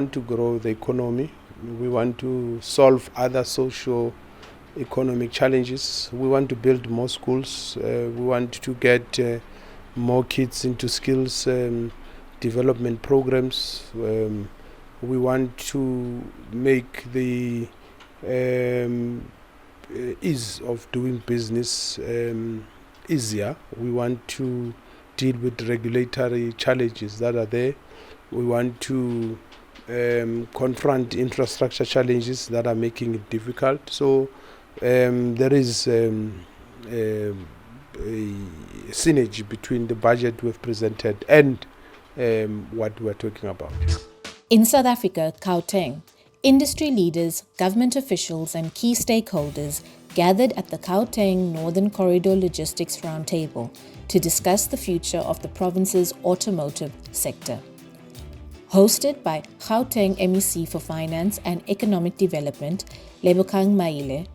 want to grow the economy. We want to solve other socio-economic challenges. We want to build more schools. We want to get more kids into skills development programs. We want to make the ease of doing business easier. We want to deal with regulatory challenges that are there. We want to confront infrastructure challenges that are making it difficult. So there is a synergy between the budget we've presented and what we're talking about. In South Africa, Gauteng, industry leaders, government officials and key stakeholders gathered at the Gauteng Northern Corridor Logistics Roundtable to discuss the future of the province's automotive sector. Hosted by Gauteng MEC for Finance and Economic Development, Lebogang Maile,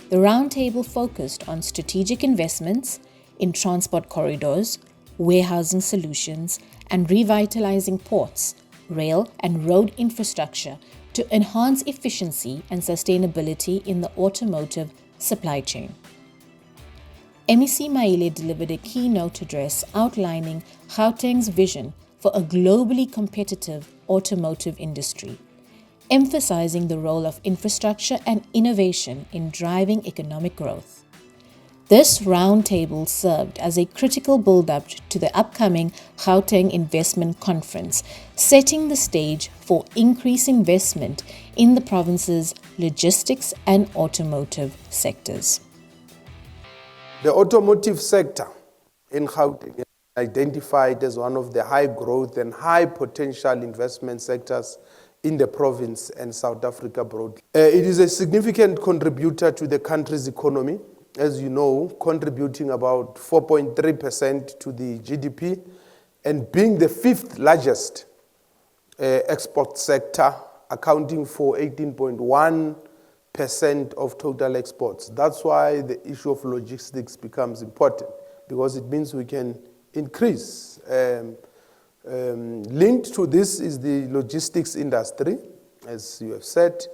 the roundtable focused on strategic investments in transport corridors, warehousing solutions, and revitalizing ports, rail and road infrastructure to enhance efficiency and sustainability in the automotive supply chain. MEC Maile delivered a keynote address outlining Gauteng's vision for a globally competitive automotive industry, emphasizing the role of infrastructure and innovation in driving economic growth. This roundtable served as a critical build-up to the upcoming Gauteng Investment Conference, setting the stage for increased investment in the province's logistics and automotive sectors. The automotive sector in Gauteng is identified as one of the high growth and high potential investment sectors in the province and South Africa broadly. It is a significant contributor to the country's economy, as you know, contributing about 4.3% to the GDP and being the fifth largest export sector, accounting for 18.1% of total exports. That's why the issue of logistics becomes important, because it means we can increase. Linked to this is the logistics industry, as you have said,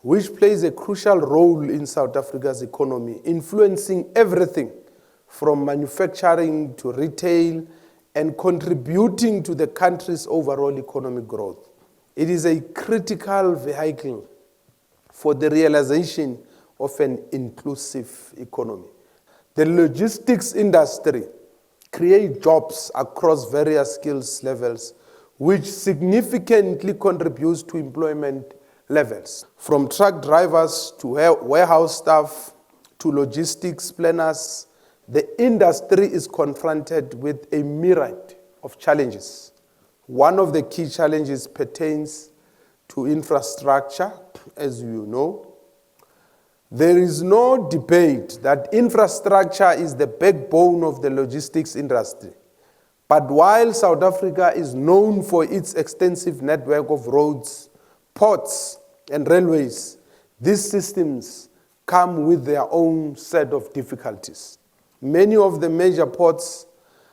which plays a crucial role in South Africa's economy, influencing everything from manufacturing to retail and contributing to the country's overall economic growth. It is a critical vehicle for the realization of an inclusive economy. The logistics industry creates jobs across various skills levels, which significantly contributes to employment levels, from truck drivers to warehouse staff to logistics planners. The industry is confronted with a myriad of challenges. One of the key challenges pertains to infrastructure, as you know. There is no debate that infrastructure is the backbone of the logistics industry. But while South Africa is known for its extensive network of roads, ports, and railways, these systems come with their own set of difficulties. Many of the major ports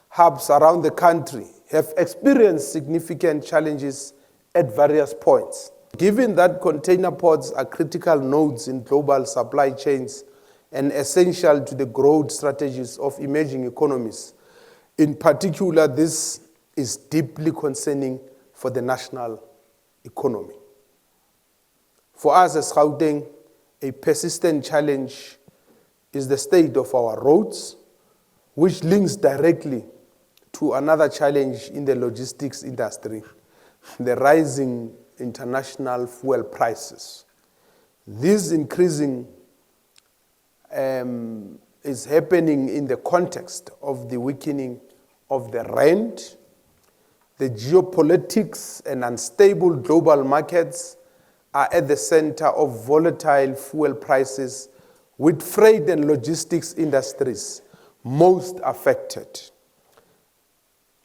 hubs around the country have experienced significant challenges at various points. Given that container ports are critical nodes in global supply chains and essential to the growth strategies of emerging economies, in particular, this is deeply concerning for the national economy. For us as Gauteng, a persistent challenge is the state of our roads, which links directly to another challenge in the logistics industry, the rising international fuel prices. This increasing is happening in the context of the weakening of the rand, the geopolitics and unstable global markets are at the center of volatile fuel prices, with freight and logistics industries most affected.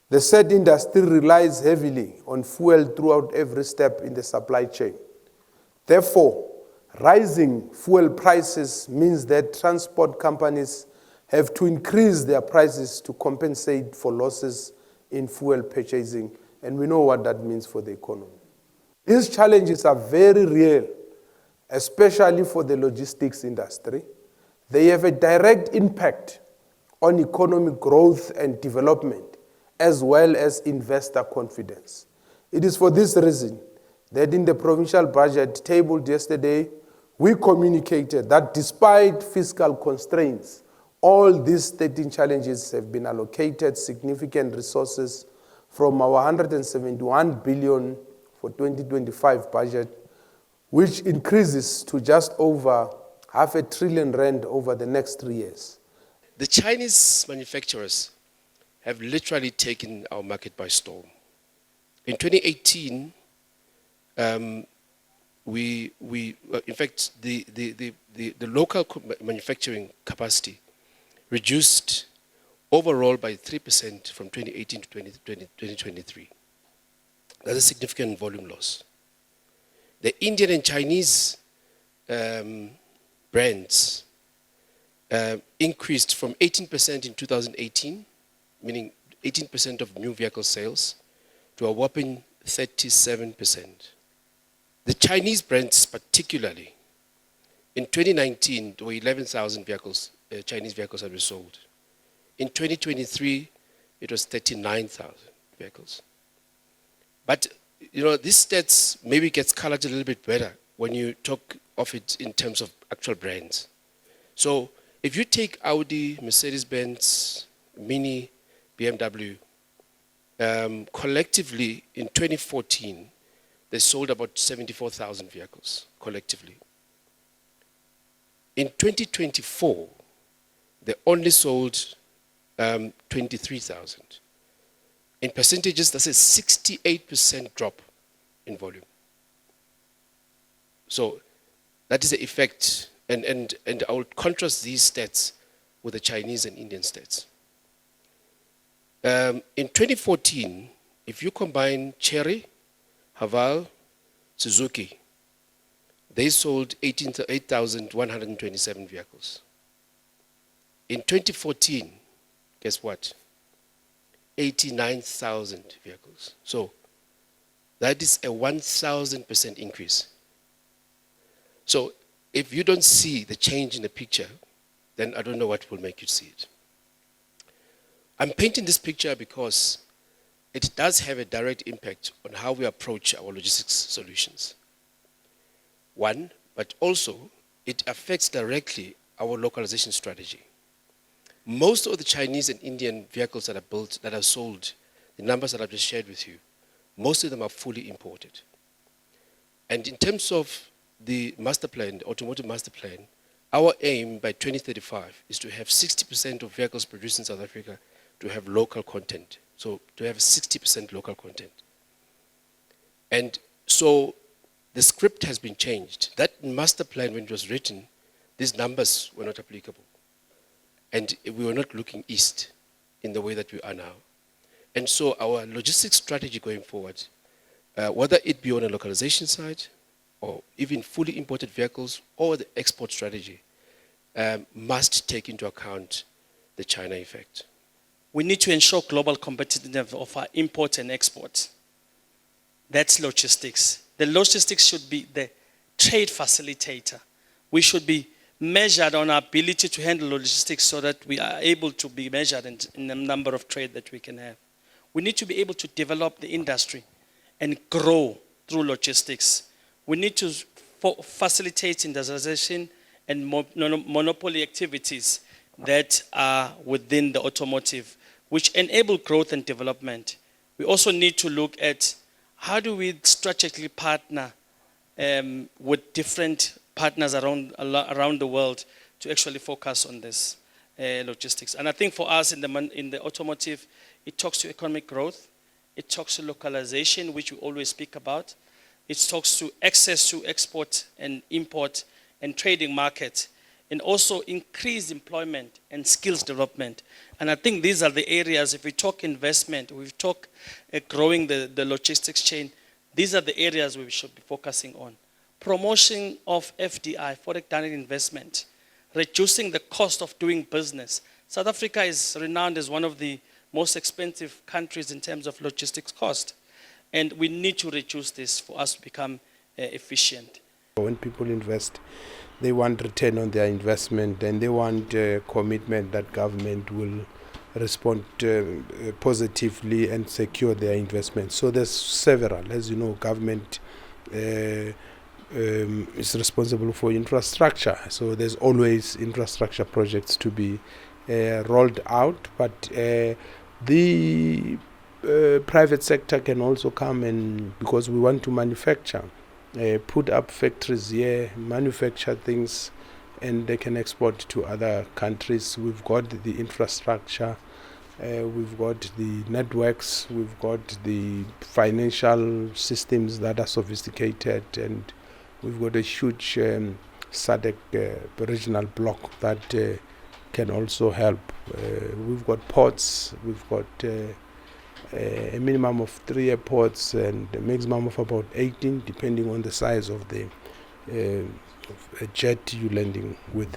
The said industry relies heavily on fuel throughout every step in the supply chain. Therefore, rising fuel prices means that transport companies have to increase their prices to compensate for losses in fuel purchasing, and we know what that means for the economy. These challenges are very real, especially for the logistics industry. They have a direct impact on economic growth and development, as well as investor confidence. It is for this reason that in the provincial budget tabled yesterday, we communicated that despite fiscal constraints, all these 13 challenges have been allocated significant resources from our 171 billion for 2025 budget, which increases to just over R500 billion over the next 3 years. The Chinese manufacturers have literally taken our market by storm. In 2018, in fact, the local manufacturing capacity reduced overall by 3% from 2018 to 2023. That's a significant volume loss. The Indian and Chinese brands increased from 18% in 2018, meaning 18% of new vehicle sales, to a whopping 37%. The Chinese brands particularly, in 2019, there were 11,000 vehicles, Chinese vehicles that were sold. In 2023, it was 39,000 vehicles. But, you know, these stats maybe gets colored a little bit better when you talk of it in terms of actual brands. So if you take Audi, Mercedes-Benz, Mini, BMW, collectively in 2014, they sold about 74,000 vehicles collectively. In 2024, they only sold 23,000. In percentages, that's a 68% drop in volume. So that is the effect, and I will contrast these stats with the Chinese and Indian stats. In 2014, if you combine Chery, Haval, Suzuki, they sold 8,127 vehicles. In 2014, guess what? 89,000 vehicles. So that is a 1,000% increase. So if you don't see the change in the picture, then I don't know what will make you see it. I'm painting this picture because it does have a direct impact on how we approach our logistics solutions. One, but also it affects directly our localization strategy. Most of the Chinese and Indian vehicles that are built, that are sold, the numbers that I've just shared with you, most of them are fully imported. And in terms of the master plan, the automotive master plan, our aim by 2035 is to have 60% of vehicles produced in South Africa to have local content. So to have 60% local content. And so the script has been changed. That master plan, when it was written, these numbers were not applicable. And we were not looking east in the way that we are now. And so our logistics strategy going forward, whether it be on a localization side, or even fully imported vehicles, or the export strategy, must take into account the China effect. We need to ensure global competitiveness of our import and export. That's logistics. The logistics should be the trade facilitator. We should be measured on our ability to handle logistics so that we are able to be measured in the number of trade that we can have. We need to be able to develop the industry and grow through logistics. We need to facilitate industrialization and monopoly activities that are within the automotive, which enable growth and development. We also need to look at how do we strategically partner with different partners around the world to actually focus on this logistics. And I think for us in the automotive, it talks to economic growth, it talks to localization, which we always speak about, it talks to access to export and import and trading markets, and also increased employment and skills development. And I think these are the areas, if we talk investment, we talk growing the logistics chain, these are the areas we should be focusing on. Promotion of FDI, foreign direct investment, reducing the cost of doing business. South Africa is renowned as one of the most expensive countries in terms of logistics cost. And we need to reduce this for us to become efficient. When people invest, they want return on their investment, and they want commitment that government will respond positively and secure their investment. So there's several. As you know, government is responsible for infrastructure. So there's always infrastructure projects to be rolled out, but the private sector can also come, and because we want to manufacture, put up factories here, manufacture things, and they can export to other countries. We've got the infrastructure, we've got the networks, we've got the financial systems that are sophisticated, and we've got a huge SADC regional bloc that can also help. We've got ports, we've got a minimum of 3 airports and a maximum of about 18, depending on the size of the jet you're landing with.